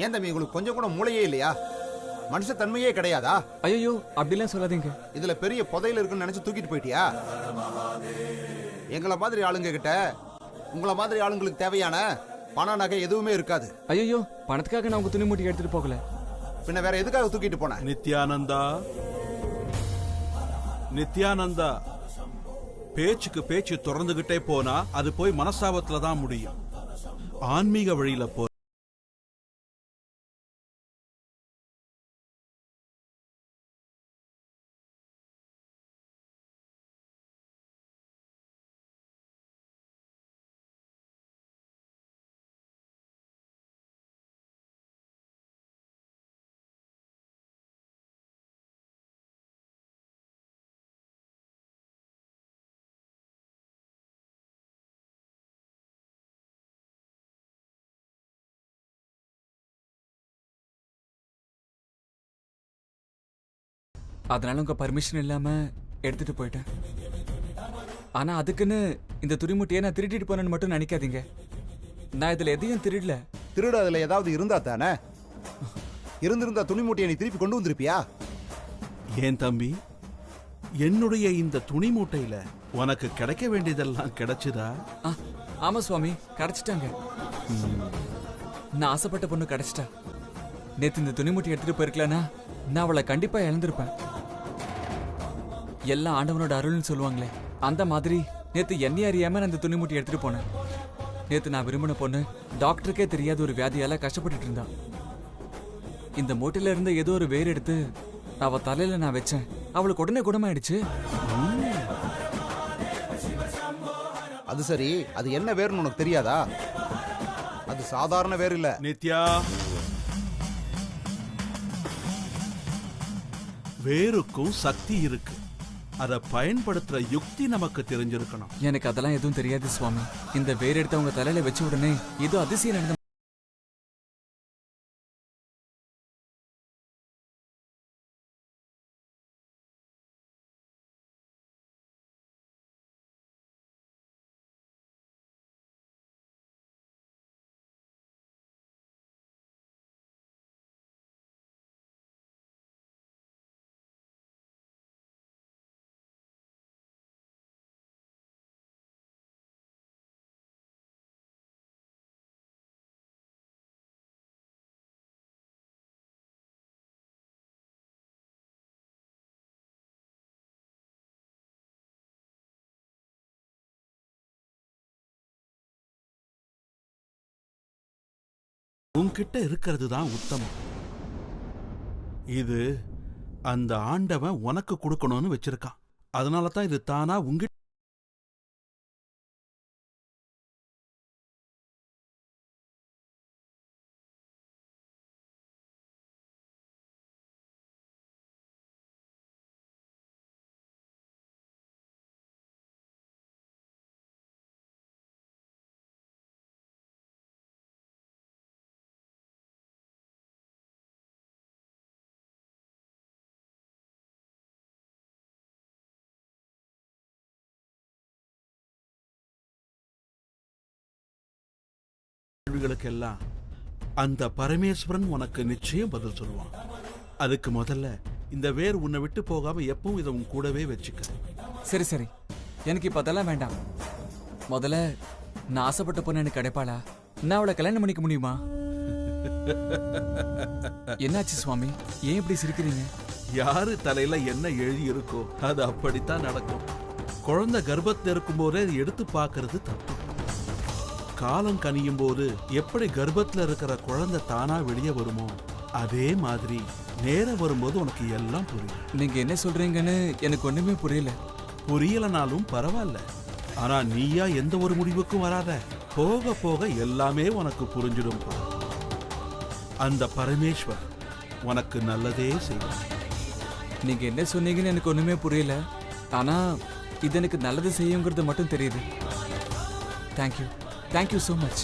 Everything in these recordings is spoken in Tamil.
ஏன் தம்பி உங்களுக்கு கொஞ்சம் கூட மூளையே இல்லையா? மனுஷ தன்மையே கிடையாதா? ஐயோ அப்படிலாம் சொல்லாதீங்க. இதுல பெரிய புதையில இருக்குன்னு நினைச்சு தூக்கிட்டு போயிட்டியா? எங்களை மாதிரி ஆளுங்க கிட்ட உங்களை மாதிரி ஆளுங்களுக்கு தேவையான பண நகை எதுவுமே இருக்காது. ஐயோ பணத்துக்காக நான் உங்க துணி மூட்டி எடுத்துட்டு போகல. பின்ன வேற எதுக்காக தூக்கிட்டு போன? நித்யானந்தா, நித்யானந்தா, பேச்சுக்கு பேச்சு தொடர்ந்துகிட்டே போனா அது போய் மனஸ்தாபத்துல தான் முடியும். ஆன்மீக வழியில போ. அதனால உங்க பர்மிஷன் இல்லாம எடுத்துட்டு போயிட்டேன். ஆனா அதுக்குன்னு இந்த துணிமுட்டியை நான் திருட்டிட்டு போனேன்னு மட்டும் நினைக்காதீங்க. நான் இதுல எதையும் திருடல. திருட அதுல ஏதாவது இருந்தா தானே? இருந்திருந்தா துணி மூட்டையை நீ திருப்பி கொண்டு வந்திருப்பியா? ஏன் தம்பி, என்னுடைய இந்த துணி மூட்டையில உனக்கு கிடைக்க வேண்டியதெல்லாம் கிடைச்சுதா? ஆமா சுவாமி, கிடைச்சிட்டாங்க. நான் ஆசைப்பட்ட பொண்ணு கிடைச்சிட்டா. நேத்து இந்த துணிமுட்டி எடுத்துட்டு போயிருக்கலனா நான் அவளை கண்டிப்பா இழந்திருப்பேன். எல்லாம் ஆண்டவனோட அருள்னு சொல்லுவாங்களே, அந்த மாதிரி நேத்து என்னைய அறியாம நான் இந்த துணிமுட்டி எடுத்துட்டு போனேன். நேத்து நான் விரும்பின பொண்ணு டாக்டருக்கே தெரியாத ஒரு வியாதியால கஷ்டப்பட்டுட்டு இருந்தா. இந்த மூட்டையில இருந்த ஏதோ ஒரு வேர் எடுத்து அவ தலையில நான் வச்சேன். அவளுக்கு உடனே குணமாயிடுச்சு. அது சரி, அது என்ன வேர்னு உனக்கு தெரியாதா? அது சாதாரண வேர் இல்ல நித்யா. வேருக்கும் சக்தி இருக்கு. அதை பயன்படுத்துற யுக்தி நமக்கு தெரிஞ்சிருக்கணும். எனக்கு அதெல்லாம் எதுவும் தெரியாது சுவாமி. இந்த வேர் எடுத்து அவங்க தலையில வச்ச உடனே ஏதோ அதிசயம் நடந்த. உன்கிட்ட இருக்கிறது தான் உத்தமம். இது அந்த ஆண்டவன் உனக்கு கொடுக்கணும்னு வச்சிருக்கான். அதனால தான் இது தானா உங்கிட்ட. கேள்விகளுக்கெல்லாம் அந்த பரமேஸ்வரன் உனக்கு நிச்சயம் பதில் சொல்லுவான். அதுக்கு முதல்ல இந்த வேர் உன்னை விட்டு போகாம எப்பவும் இதை உன் கூடவே வச்சுக்க. சரி சரி, எனக்கு இப்ப அதெல்லாம் வேண்டாம். முதல்ல நான் ஆசைப்பட்ட பொண்ணு எனக்கு கிடைப்பாளா? நான் அவளை கல்யாணம் பண்ணிக்க முடியுமா? என்னாச்சு சுவாமி, ஏன் இப்படி சிரிக்கிறீங்க? யாரு தலையில என்ன எழுதி இருக்கோ அது அப்படித்தான் நடக்கும். குழந்தை கர்ப்பத்தில் இருக்கும் போதே அதை எடுத்து பார்க்கறது தப்பு. காலம் கனியும் போது எப்படி கர்ப்பத்தில் இருக்கிற குழந்தை தானா வெளியே வருமோ அதே மாதிரி நேரம் வரும்போது உனக்கு எல்லாம் புரியும். நீங்க என்ன சொல்றீங்கன்னு எனக்கு ஒண்ணுமே புரியல. புரியலனாலும் பரவாயில்ல. ஆனா நீயா எந்த ஒரு முடிவுக்கும் வராத. போக போக எல்லாமே உனக்கு புரிஞ்சிடும். அந்த பரமேஸ்வர் உனக்கு நல்லதே செய்வார். நீங்க என்ன சொன்னீங்கன்னு எனக்கு ஒண்ணுமே புரியல. ஆனா இது எனக்கு நல்லது செய்யுங்கிறது மட்டும் தெரியுது. Thank you, thank you so much.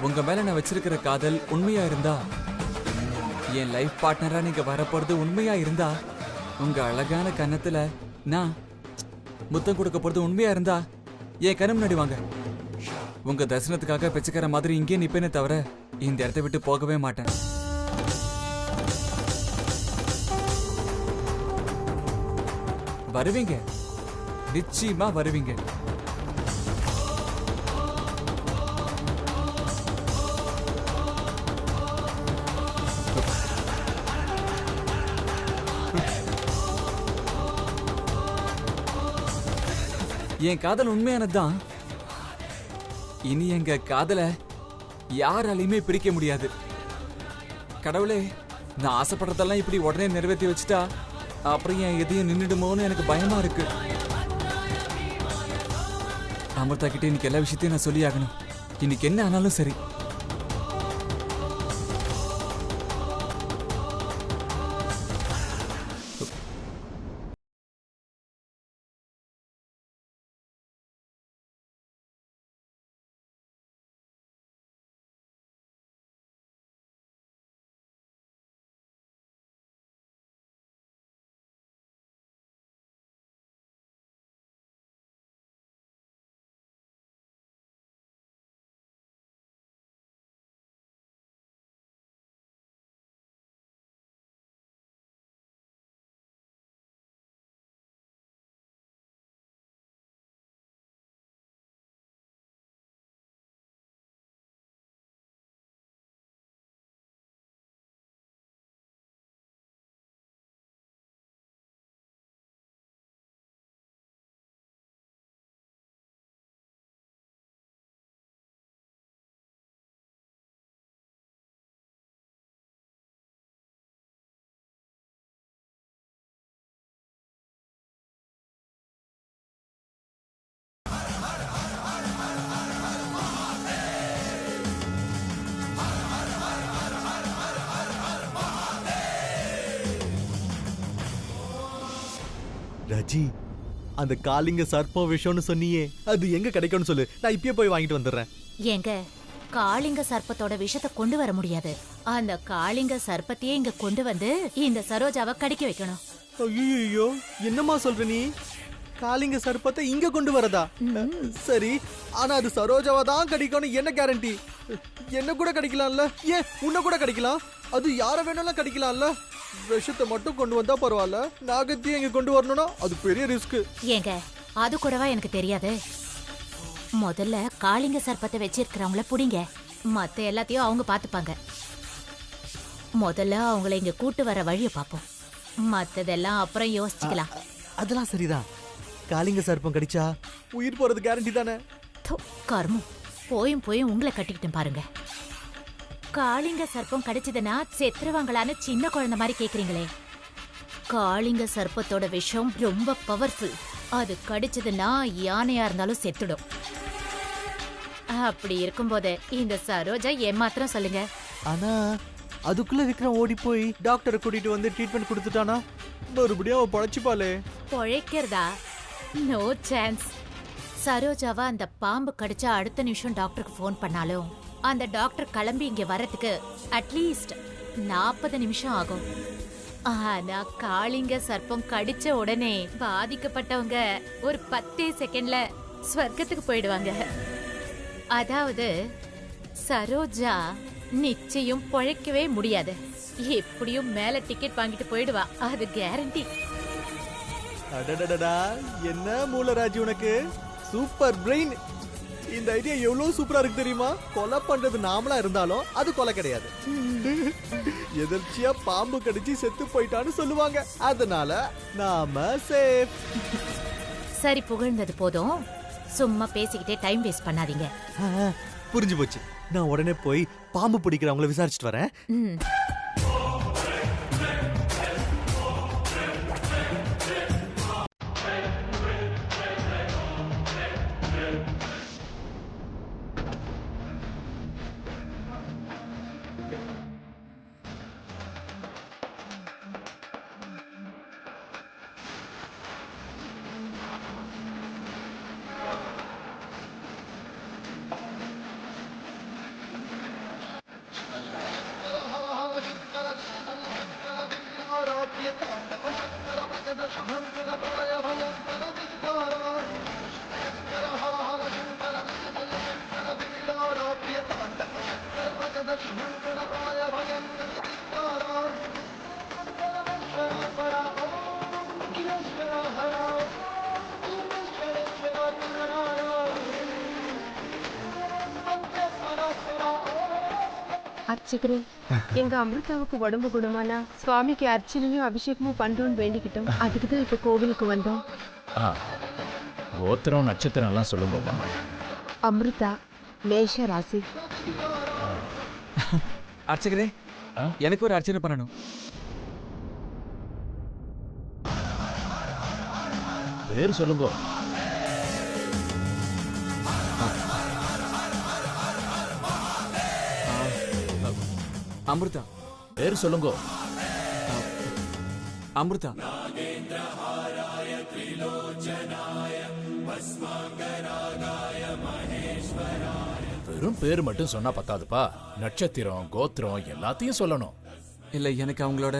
உங்க மேல நான் வச்சிருக்கிற காதல் உண்மையா இருந்தா, என் லைஃப் பார்ட்னரா நீங்க வரப்போறது உண்மையா இருந்தா, உங்க அழகான கன்னத்துல நான் முத்தம் கொடுக்க போறது உண்மையா இருந்தா என் கண்ணு முன்னாடி வாங்க. உங்க தரிசனத்துக்காக பிச்சைக்கார மாதிரி இங்கே நிப்பேனே தவிர இந்த இடத்தை விட்டு போகவே மாட்டேன். வருவீங்க, நிச்சயமா வருவீங்க. என் காதல் உண்மையானதுதான். இனி எங்க காதல யாராலையுமே பிரிக்க முடியாது. கடவுளே, நான் ஆசைப்படுறதெல்லாம் இப்படி உடனே நிறைவேற்றி வச்சுட்டா அப்புறம் என் எதையும் நின்றுடுமோன்னு எனக்கு பயமா இருக்கு. அமிர்தா கிட்ட இன்னைக்கு எல்லா விஷயத்தையும் நான் சொல்லி ஆகணும். இன்னைக்கு என்ன ஆனாலும் சரி. ராஜி, அந்த காளிங்க சர்ப்பம் விஷயம்னு சொன்னியே, அது எங்க கிடைக்கும்னு சொல்லு, நான் இப்பயே போய் வாங்கிட்டு வந்துடுறேன். ஏங்க, காளிங்க சர்ப்பத்தோட விஷத்தை கொண்டு வர முடியாது. அந்த காளிங்க சர்ப்பத்தையே இங்க கொண்டு வந்து இந்த சரோஜாவை கடிக்க வைக்கணும். ஐயோ, என்னம்மா சொல்ற நீ? காளிங்க சர்ப்பத்தை இங்க கொண்டு வரதா? சரி, ஆனா அது சரோஜாவை தான் கடிக்கணும், என்ன கேரண்டி? என்ன கூட கடிக்கலாம்ல? ஏன் உன்ன கூட கடிக்கலாம், அது யார வேணாலும் கடிக்கலாம்ல. விஷத்தை மட்டும் கொண்டு வந்தா பரவாயில்ல, நாகத்தையும் இங்க கொண்டு வரணும்னா அது பெரிய ரிஸ்க். ஏங்க, அது கூடவா எனக்கு தெரியாது. முதல்ல காளிங்க சர்ப்பத்தை வச்சிருக்கிறவங்கள புடிங்க, மத்த எல்லாத்தையும் அவங்க பாத்துப்பாங்க. முதல்ல அவங்கள இங்க கூட்டு வர வழிய பாப்போம், மத்ததெல்லாம் அப்புறம் யோசிச்சுக்கலாம். அதெல்லாம் சரிதான். காளிங்க சர்ப்பம் கடிச்சா உயிர் போறது கேரண்டி தானே? கர்மம், போயும் உங்களை கட்டிக்கிட்டேன் பாருங்க. காளிங்க சர்ப்பம் கடிச்சதுன்னா செத்துருவாங்களான்னு சின்ன குழந்தை மாதிரி கேக்குறீங்களே. காளிங்க சர்ப்பத்தோட விஷம் ரொம்ப பவர்ஃபுல். அது கடிச்சதுன்னா யானையா இருந்தாலும் செத்துடும். அப்படி இருக்கும்போது இந்த சரோஜா ஏமாத்திரம் சொல்லுங்க. ஆனா அதுக்குள்ள விக்ரம் ஓடி போய் டாக்டரை கூட்டிட்டு வந்து ட்ரீட்மெண்ட் கொடுத்துட்டானா மறுபடியும் அவ பழச்சிப்பாளே. பொழைக்கிறதா? No chance. சரோஜாவா அந்த பாம்பு கடிச்சா அடுத்த நிமிஷம் டாக்டருக்கு ஃபோன் பண்ணாலும் அந்த டாக்டர் கிளம்பி இங்க வரதுக்கு அட்லீஸ்ட் 40 நிமிஷம் ஆகும். ஆனா காளிங்க சர்ப்பம் கடிச்ச உடனே பாதிக்கப்பட்டவங்க ஒரு 10 செகண்ட்ல ஸ்வர்க்கத்துக்கு போயிடுவாங்க. அதாவது சரோஜா நிச்சயம் பொழைக்கவே முடியாது. எப்படியும் மேல டிக்கெட் வாங்கிட்டு போயிடுவா, அது கேரண்டி. அடடடடா, என்ன மூலராஜி உனக்கு, சூப்பர் பிரெயின். இந்த ஐடியா எவ்வளவு சூப்பரா இருக்கு தெரியுமா? கொலை பண்றது நாமளா இருந்தாலும் அது கொலை கிடையாது. எதிர்ச்சியா பாம்பு கடிச்சு செத்து போயிட்டான்னு சொல்லுவாங்க, அதனால நாம சேஃப். சரி, புகழ்ந்தது போதும், சும்மா பேசிக்கிட்டே டைம் வேஸ்ட் பண்ணாதீங்க. புரிஞ்சு போச்சு. நான் உடனே போய் பாம்பு பிடிக்கிறவங்கள விசாரிச்சுட்டு வரேன். அர்ச்சகரே, எங்க அமிர்தாவுக்கு உடம்பு குணமானா சுவாமிக்கு அர்ச்சனையும் அபிஷேகமும் பண்றோம்னு வேண்டிக்கிட்டோம். அதுக்கு தான் இப்ப கோவிலுக்கு வந்தோம். கோத்திரம் நட்சத்திரம் எல்லாம் சொல்லுங்கப்பா. அமிர்தா மேஷ ராசி. அர்ச்சகரே, எனக்கு ஒரு அர்ச்சனை பண்ணணும். பேர் சொல்லுங்க. அமிர்தா. பேர் சொல்லுங்க. அமிர்தா. வெறும் பேர் மட்டும் சொன்னா பத்தாதுப்பா. நட்சத்திரம் கோத்திரம் எல்லாத்தையும் சொல்லணும். இல்ல, எனக்கு அவங்களோட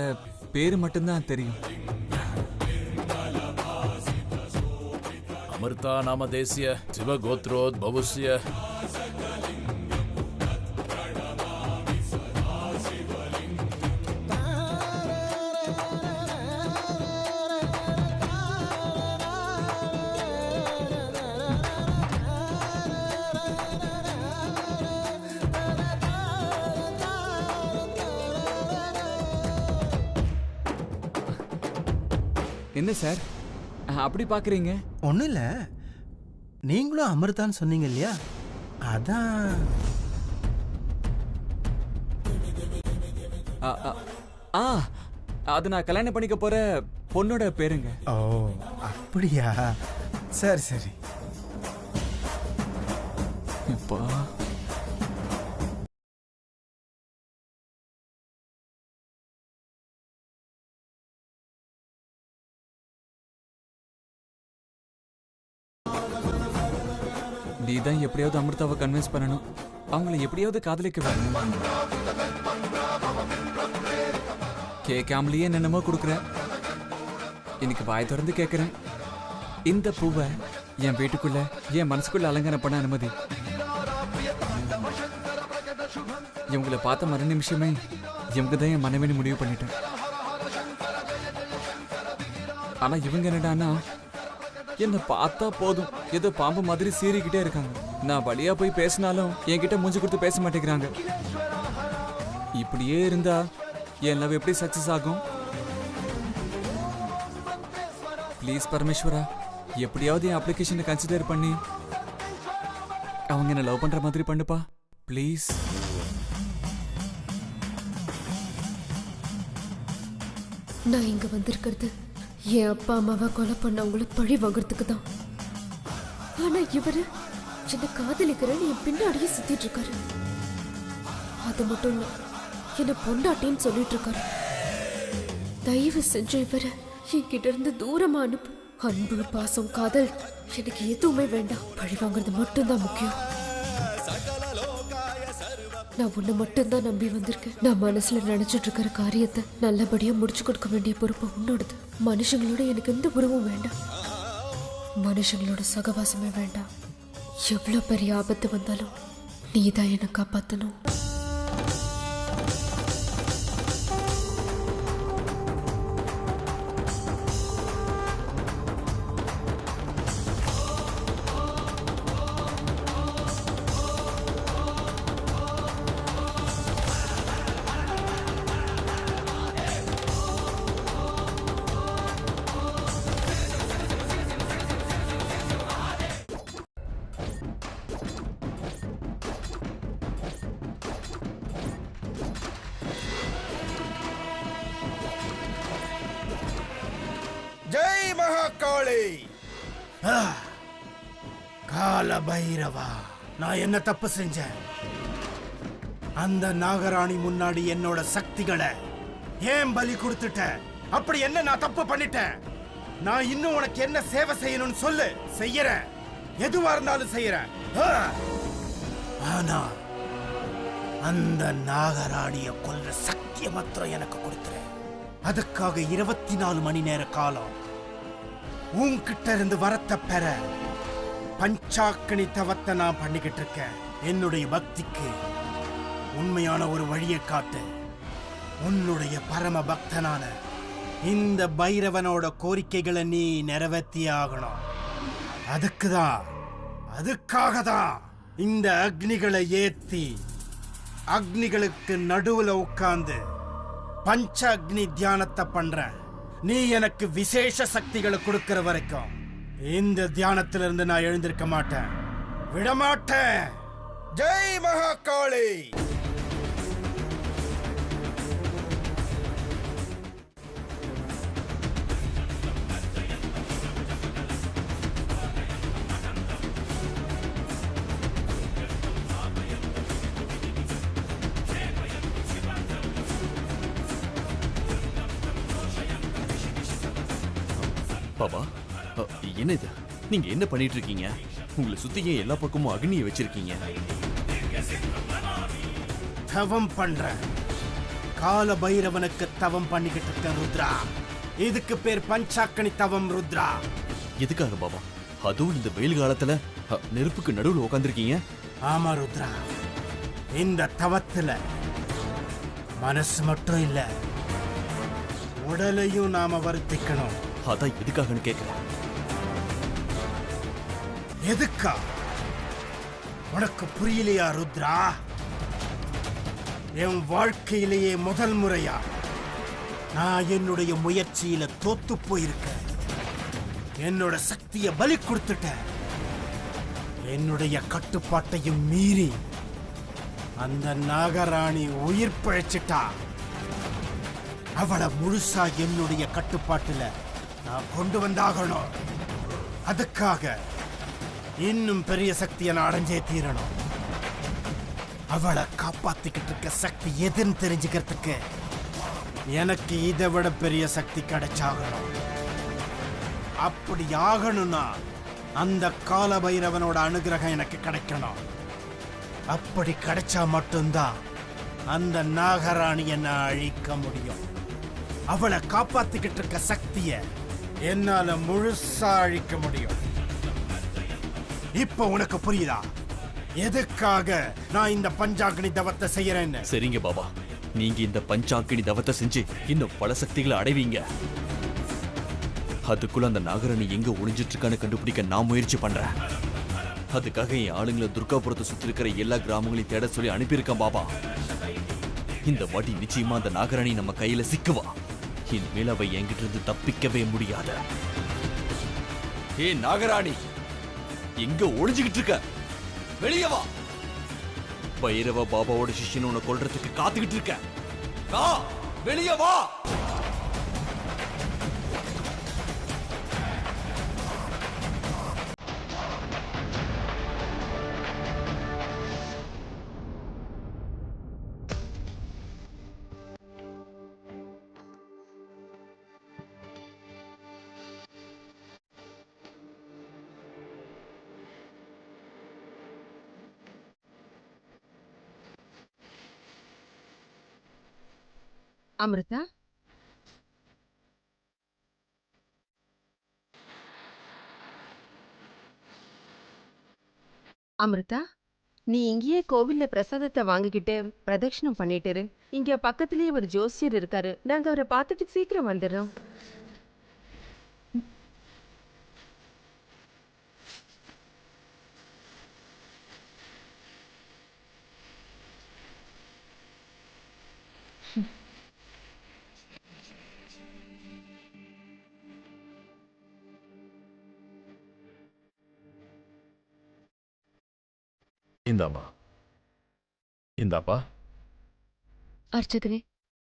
பேரு மட்டும்தான் தெரியும். அமிர்தா நாம தேசிய சிவகோத்ரோத் பவுஸ்ய. என்ன சார் அப்படி பாக்குறீங்க? ஒன்றும் இல்லை, நீங்களும் அமிர்தான்னு சொன்னீங்க இல்லையா, அதான். அது நான் கல்யாணம் பண்ணிக்க போற பொண்ணோட பேருங்க. ஓ அப்படியா, சரி சரி. இப்போ நீ தான் எப்படியாவது அமிர்தாவை கன்வின்ஸ் பண்ணணும். அவங்களை எப்படியாவது காதலிக்க வேணும். கேட்காமலேயே என்னென்னமோ கொடுக்குறேன். இன்னைக்கு வாய் திறந்து கேட்குறேன். இந்த பூவை என் வீட்டுக்குள்ள என் மனசுக்குள்ள அலங்காரம் பண்ண அனுமதி. இவங்களை பார்த்த மறு நிமிஷமே இவங்க தான் என் மனைவின்னு முடிவு பண்ணிட்டேன். ஆனா இவங்க என்னடான்னா என்ன பார்த்தா போதும் ஏதோ பாம்பு மாதிரி சீறிக்கிட்டே இருக்காங்க. நான் வழியா போய் பேசினாலும் என்கிட்ட மூஞ்சி கொடுத்து பேச மாட்டேங்கிறாங்க. இப்படியே இருந்தா என் லவ் எப்படி சக்சஸ் ஆகும்? ப்ளீஸ் பரமேஸ்வரா, எப்படியாவது என் அப்ளிகேஷனை கன்சிடர் பண்ணி அவங்க என்ன லவ் பண்ற மாதிரி பண்ணுப்பா ப்ளீஸ். நான் இங்க வந்திருக்கிறது என் அப்பா அம்மாவை கொலை பண்ணவங்களை பழி வாங்குறதுக்கு தான். ஆனா இவரு என்ன காதலிக்கிறேன்னு என் பின்னாடியே சுத்திட்டு இருக்காரு. அது மட்டும் இல்ல, என்ன பொண்டாட்டின்னு சொல்லிட்டு இருக்காரு. தயவு செஞ்சு இவரை என்கிட்ட இருந்து தூரமா அனுப்பு. அன்பு பாசம் காதல் எனக்கு எதுவுமே வேண்டாம். பழி வாங்குறது மட்டும்தான் முக்கியம். நான் உன்னை மட்டும்தான் நம்பி வந்திருக்கேன். நான் மனசுல நினைச்சிட்டு இருக்கிற காரியத்தை நல்லபடியா முடிச்சு கொடுக்க வேண்டிய பொறுப்பு உன்னோடது. மனுஷங்களோட எனக்கு எந்த உறவும் வேண்டாம். மனுஷங்களோட சகவாசமே வேண்டாம். எவ்வளவு பெரிய ஆபத்து வந்தாலும் நீதான் என்னை காப்பாத்தணும். ஜெய் மகாகாளி. கால பைரவா, நான் என்ன தப்பு செஞ்சேன்? அந்த நாகராணி முன்னாடி என்னோட சக்திகளை ஏன் பலி கொடுத்துட்ட? அப்படி என்ன நான் தப்பு பண்ணிட்டேன்? நான் இன்னும் உனக்கு என்ன சேவை செய்யணும்னு சொல்லு, செய்யறேன். எதுவா இருந்தாலும் செய்யறேன். ஆனா அந்த நாகராணிய கொல்ற சக்தியை மாத்திரம் எனக்கு கொடுத்துரு. அதுக்காக 24 மணி நேர காலம் உன்கிட்ட இருந்து வரத்தை பெற பஞ்சாக்கணி தவத்தை நான் பண்ணிக்கிட்டு இருக்கேன். என்னுடைய பக்திக்கு உண்மையான ஒரு வழியை காட்டு. உன்னுடைய பரம பக்தனான இந்த பைரவனோட கோரிக்கைகளை நீ நிறைவேற்றி ஆகணும். அதுக்காக தான் இந்த அக்னிகளை ஏத்தி அக்னிகளுக்கு நடுவுல உட்கார்ந்து பஞ்ச அக்னி தியானத்தை பண்றேன். நீ எனக்கு விசேஷ சக்திகளை கொடுக்கிற வரைக்கும் இந்த தியானத்திலிருந்து நான் எழுந்திருக்க மாட்டேன், விடமாட்டேன். ஜெய் மகாகாளி. பாபா, என்ன இது? நீங்க என்ன பண்ணிட்டு இருக்கீங்க? உங்களை சுத்தியே எல்லா பக்கமும் அக்னியை வச்சிருக்கீங்க. தவம் பண்றேன். கால பைரவனுக்கு தவம் பண்ணிக்கிட்டு இருக்க ருத்ரா. இதுக்கு பேர் பஞ்சாக்கணி தவம் ருத்ரா. எதுக்காக பாபா? அதுவும் இந்த வெயில் காலத்துல நெருப்புக்கு நடுவில் உட்காந்துருக்கீங்க. ஆமா ருத்ரா, இந்த தவத்துல மனசு மட்டும் இல்ல, உடலையும் நாம வருத்திக்கணும். அதான் எதுக்காகன்னு கேட்கிறேன். எதுக்கா? உனக்கு புரியலையா ருத்ரா? என் வாழ்க்கையிலேயே முதல் முறையா நான் என்னுடைய முயற்சியில தோத்து போயிருக்கேன். என்னோட சக்தியை பலி கொடுத்துட்டேன். என்னுடைய கட்டுப்பாட்டையும் மீறி அந்த நாகராணி உயிர் பிழைச்சிட்டா. அவளை முழுசா என்னுடைய கட்டுப்பாட்டுல நான் கொண்டு வந்தாகணும். அதுக்காக இன்னும் பெரிய சக்தியை நான் அடைஞ்சே தீரணும். அவளை காப்பாத்திக்கிட்டு இருக்க சக்தி எதுன்னு தெரிஞ்சுக்கிறதுக்கு எனக்கு இதை விட பெரிய சக்தி கிடைச்சாகணும். அப்படி ஆகணும்னா அந்த கால பைரவனோட அனுகிரகம் எனக்கு கிடைக்கணும். அப்படி கிடைச்சா மட்டும்தான் அந்த நாகராணியை நான் அழிக்க முடியும். அவளை காப்பாத்திக்கிட்டு இருக்க சக்தியை என்னால முழுசா அழிக்க முடியும். இப்ப உனக்கு புரியுதா எதுக்காக நான் இந்த பஞ்சாக்னி தவத்தை செய்யறேன்னு? சரிங்க பாபா, நீங்க இந்த பஞ்சாக்கினி தவத்தை செஞ்சு இன்னும் பல சக்திகளை அடைவீங்க. அதுக்குள்ள அந்த நாகராணி எங்க ஒளிஞ்சிட்டு இருக்கான்னு கண்டுபிடிக்க நான் முயற்சி பண்றேன். அதுக்காக என் ஆளுங்களை துர்காபுரத்தை சுத்தி இருக்கிற எல்லா கிராமங்களையும் தேட சொல்லி அனுப்பியிருக்கேன் பாபா. இந்த வாட்டி நிச்சயமா அந்த நாகராணி நம்ம கையில சிக்குவா. இனிமேல் அவ என்கிட்ட இருந்து தப்பிக்கவே முடியாத. ஏ நாகராணி, எங்க ஒளிஞ்சுகிட்டு இருக்க? வெளியே வா. பைரவ பாபாவோட சிஷ்யன் உன்னை கொல்றதுக்கு காத்துக்கிட்டு இருக்க. வா, வெளியே வா. அமிர்தா, அமிர்தா, நீ இங்கேயே கோவில்ல பிரசாதத்தை வாங்கிக்கிட்டு பிரதட்சணம் பண்ணிட்டு இரு. இங்க பக்கத்துலயே ஒரு ஜோசியர் இருக்காரு, நாங்க அவரை பார்த்துட்டு சீக்கிரம் வந்துடுறோம். இந்தாம்மா, இந்தாப்பா. அர்ச்சகரே,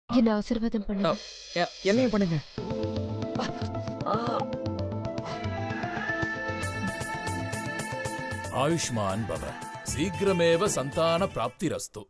என்ன ஆசீர்வாதம் பண்ணுங்க. என்னையும் பண்ணுங்க. ஆயுஷ்மான் பவ, சீக்கிரமேவ சந்தான பிராப்திரஸ்து.